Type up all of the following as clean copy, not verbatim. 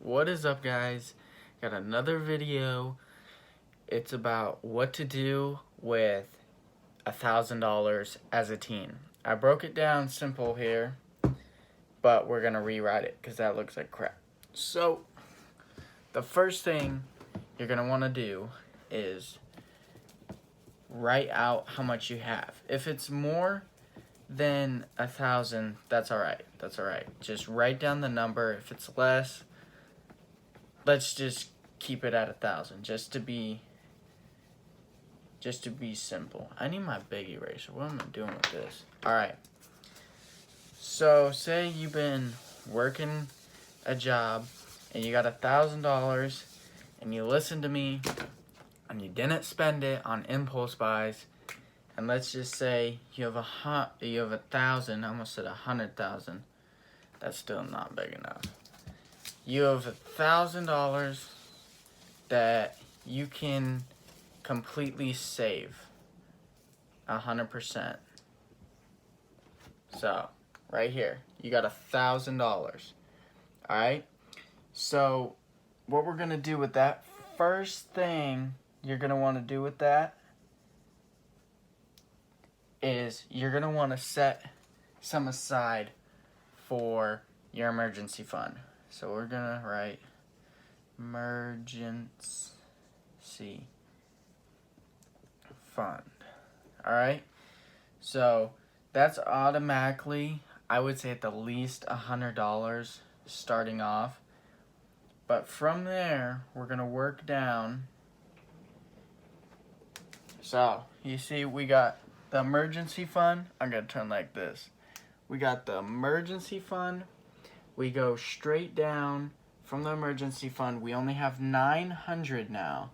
What is up, guys? Got another video. It's about what to do with $1,000 as a teen. I broke it down simple here, but we're gonna rewrite it because that looks like crap. So the first thing you're gonna want to do is write out how much you have. If it's more than 1,000, that's alright. Just write down the number. If it's less, let's just keep it at 1,000, just to be simple. I need my big eraser. What am I doing with this? All right. So say you've been working a job and you got $1,000 and you listened to me and you didn't spend it on impulse buys, and let's just say you have 1,000. I almost said 100,000. That's still not big enough. You have $1,000 that you can completely save 100%. So right here, you got $1,000. All right. So what we're gonna do with that, first thing you're gonna want to do with that is you're gonna want to set some aside for your emergency fund. So we're gonna write emergency fund. All right. So that's automatically, I would say, at the least $100 starting off. But from there, we're gonna work down. So you see, we got the emergency fund. I'm gonna turn like this. We got the emergency fund. We go straight down from the emergency fund. We only have 900 now.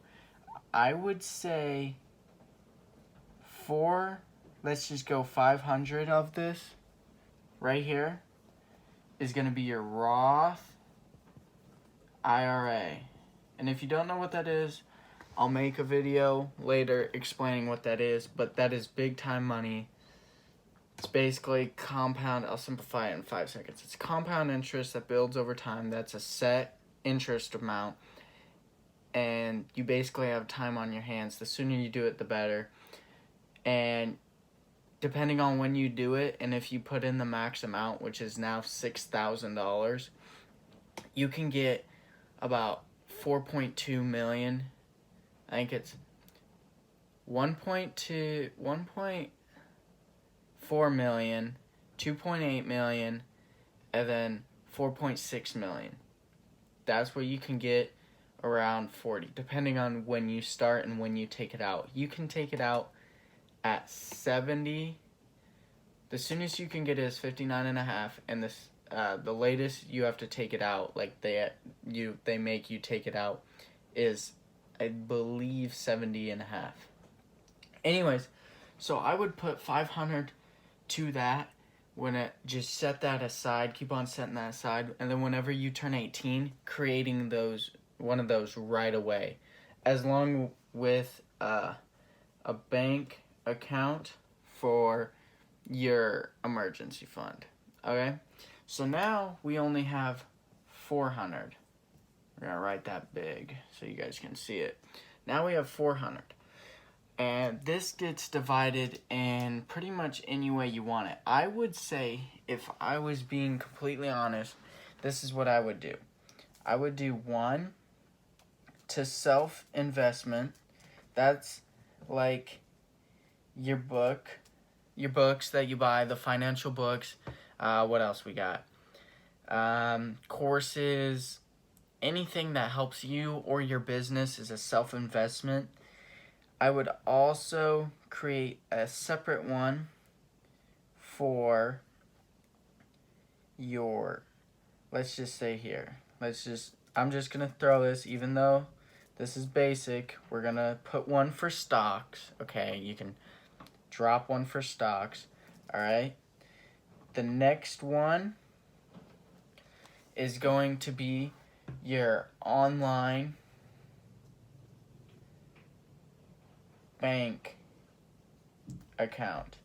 I would say let's just go 500 of this right here is going to be your Roth IRA. And if you don't know what that is, I'll make a video later explaining what that is, but that is big time money. It's basically compound. I'll simplify it in 5 seconds. It's compound interest that builds over time. That's a set interest amount, and you basically have time on your hands. The sooner you do it, the better. And depending on when you do it, and if you put in the max amount, which is now $6,000, you can get about 4.2 million. I think it's 1.4 million, 2.8 million, and then 4.6 million. That's what you can get around 40, depending on when you start and when you take it out. You can take it out at 70. The soonest you can get it is 59.5, and the latest you have to take it out, like they make you take it out, is I believe 70.5. Anyways, so I would put 500 to that. Just set that aside, keep on setting that aside, and then whenever you turn 18, creating one of those right away, as long with a bank account for your emergency fund. Okay, so now we only have 400. We're gonna write that big so you guys can see it. Now we have 400. And this gets divided in pretty much any way you want it. I would say, if I was being completely honest, this is what I would do. I would do 1 to self-investment. That's like your books that you buy, the financial books. What else we got? Courses, anything that helps you or your business is a self-investment. I would also create a separate one for your, let's just say here, I'm just going to throw this, even though this is basic, we're going to put one for stocks, okay? You can drop one for stocks, all right? The next one is going to be your online bank account.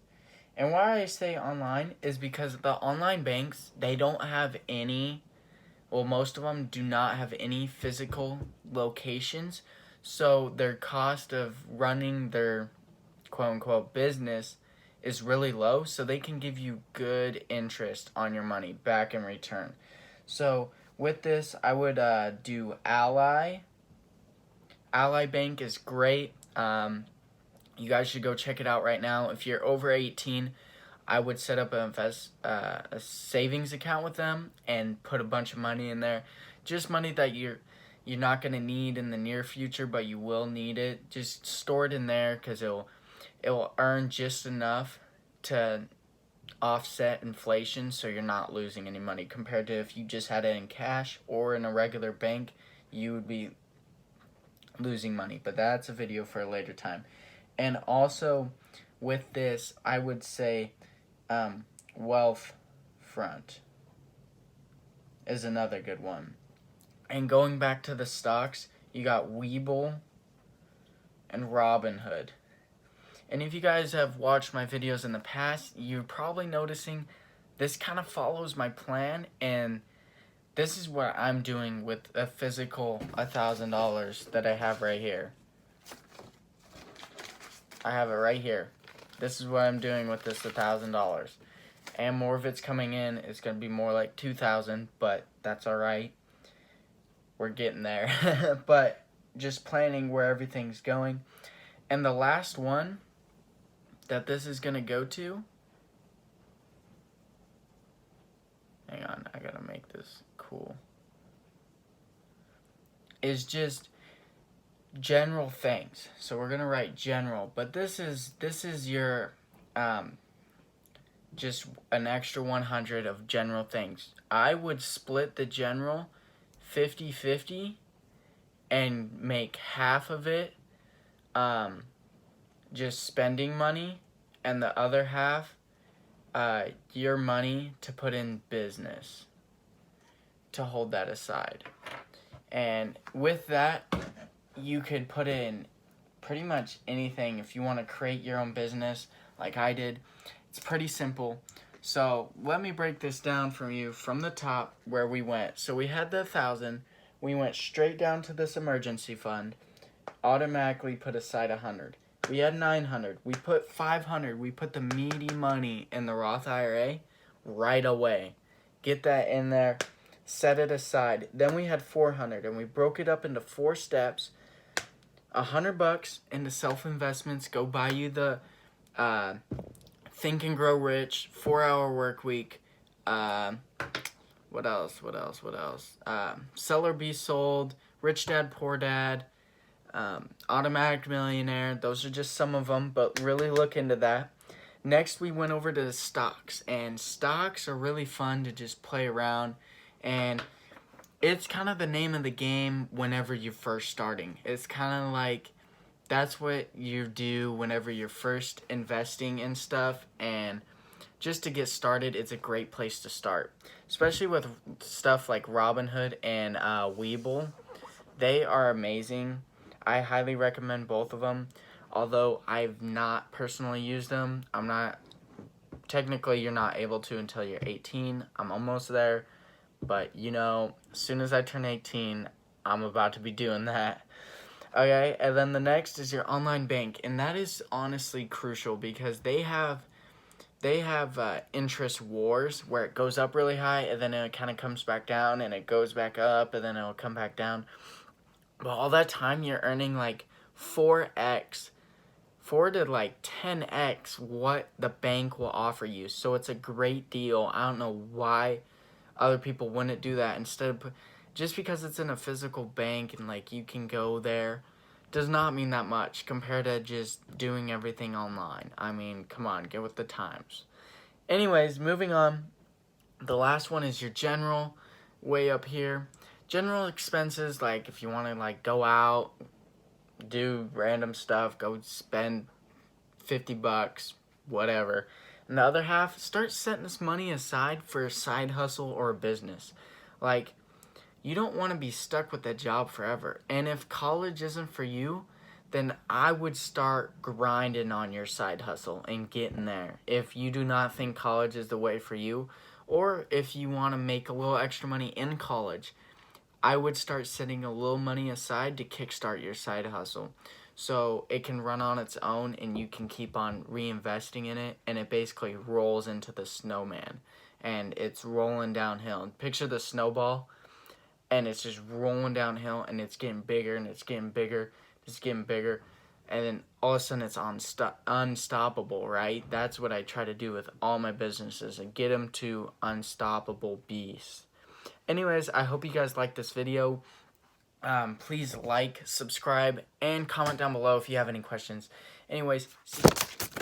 And why I say online is because the online banks, they don't have any well, most of them do not have any physical locations, so their cost of running their quote-unquote business is really low, so they can give you good interest on your money back in return. So with this, I would do Ally. Ally Bank is great. You guys should go check it out right now. If you're over 18, I would set up a savings account with them and put a bunch of money in there. Just money that you're not going to need in the near future, but you will need it. Just store it in there because it'll earn just enough to offset inflation, so you're not losing any money compared to if you just had it in cash or in a regular bank, you would be losing money. But that's a video for a later time. And also with this, I would say Wealthfront is another good one. And going back to the stocks, you got Webull and Robinhood. And if you guys have watched my videos in the past, you're probably noticing this kind of follows my plan, and this is what I'm doing with a physical $1,000 that I have right here. I have it right here. This is what I'm doing with this $1,000. And more of it's coming in. It's going to be more like $2,000, but that's alright. We're getting there. But just planning where everything's going. And the last one that this is going to go to, hang on, I gotta make this cool, is just general things. So we're gonna write general, but this is your just an extra 100 of general things. I would split the general 50-50 and make half of it just spending money, and the other half your money to put in business, to hold that aside. And with that, you could put in pretty much anything. If you want to create your own business like I did, it's pretty simple. So let me break this down for you from the top where we went. So we had the 1,000, we went straight down to this emergency fund, automatically put aside 100. We had 900. We put 500. We put the meaty money in the Roth IRA right away. Get that in there. Set it aside. Then we had 400, and we broke it up into 4 steps. $100 into self-investments. Go buy you the Think and Grow Rich, 4-Hour Work Week. What else? Sell or Be Sold, Rich Dad, Poor Dad, Automatic Millionaire. Those are just some of them, but really look into that. Next, we went over to the stocks, and stocks are really fun to just play around, and it's kind of the name of the game whenever you're first starting. It's kind of like that's what you do whenever you're first investing in stuff, and just to get started, it's a great place to start, especially with stuff like Robinhood and Webull. They are amazing. I highly recommend both of them. Although I've not personally used them, technically you're not able to until you're 18. I'm almost there, but as soon as I turn 18, I'm about to be doing that. Okay, and then the next is your online bank, and that is honestly crucial because they have interest wars where it goes up really high and then it kind of comes back down and it goes back up and then it'll come back down. But all that time you're earning like 4x, 4 to like 10x what the bank will offer you. So it's a great deal. I don't know why other people wouldn't do that instead of just because it's in a physical bank and like you can go there does not mean that much compared to just doing everything online. I mean, come on, get with the times. Anyways, moving on. The last one is your general, way up here. General expenses, like if you want to like go out, do random stuff, go spend $50, whatever. And the other half, start setting this money aside for a side hustle or a business. Like, you don't want to be stuck with that job forever. And if college isn't for you, then I would start grinding on your side hustle and getting there. If you do not think college is the way for you, Or if you want to make a little extra money in college, I would start setting a little money aside to kickstart your side hustle. So it can run on its own and you can keep on reinvesting in it, and it basically rolls into the snowman and it's rolling downhill. Picture the snowball, and it's just rolling downhill and it's getting bigger and it's getting bigger, it's getting bigger, and then all of a sudden it's unstoppable, right? That's what I try to do with all my businesses, and get them to unstoppable beasts. Anyways, I hope you guys liked this video. Please like, subscribe, and comment down below if you have any questions. Anyways, see you.